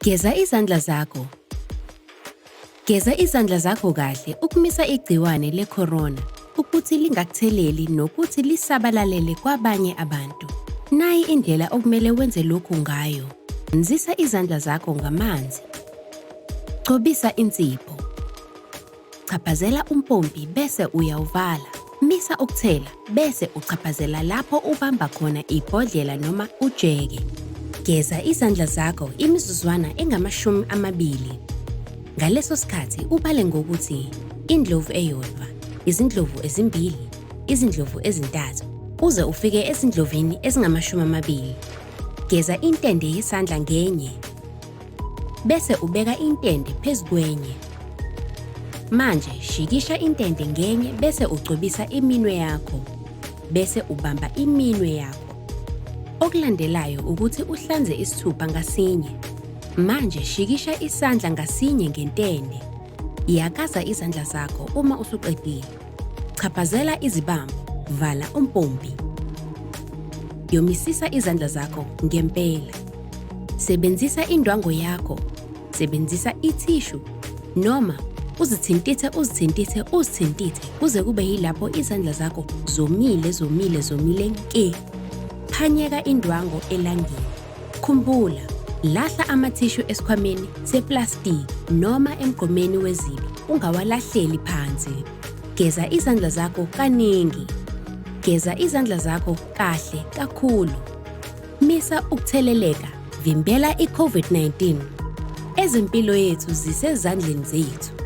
Geza izandla zakho. Geza izandla zakho kahle ukumisa igciwane le-corona ukuthi lingakutheleli nokuthi lisabalalele kwabanye abantu. Nayi indlela okumele wenze lokhu ngayo. Nzisa izandla zakho ngamanzi. Gcobisa insipho. Chaphazela umpompi bese uyawuvala. Misa ukuthela bese uchaphazela lapho ubamba khona ibhodlela noma ujeke. Geza izandla zakho imizuzwana engama-20. Ngaleso sikhathi ubale ngokuthi indlovu eyodwa, izindlovu ezimbili, izindlovu ezintathu, uze ufike ezindlovini ezingama-20. Geza intende yesandla ngenye, bese ubeka intende phezu kwenye. Manje shikisha intende ngenye bese ugcobisa iminwe yakho, bese ubamba iminwe yakho. Okulandelayo ukuthi uhlanze isithupha ngasinye. Manje shikisha isandla ngasinye ngentende. Iyakaza izandla zakho uma usuqedile. Chaphazela izibambo, vala umpompi. Yomisisa izandla zakho ngempela. Sebenzisa indwangu yakho, sebenzisa ithishu noma uzithintithe kuze kube yilapho izandla zakho zomile nke. Phanyeka indwangu elangeni. Khumbula, lahla amathishu esikhwameni seplastiki noma emgqomeni wezibi, ungawalahleli phansi. Geza izandla zakho kaningi. Geza izandla zakho kahle kakhulu. Misa ukutheleleka, vimbela i-COVID-19. Ezempilo yethu zisezandleni zethu.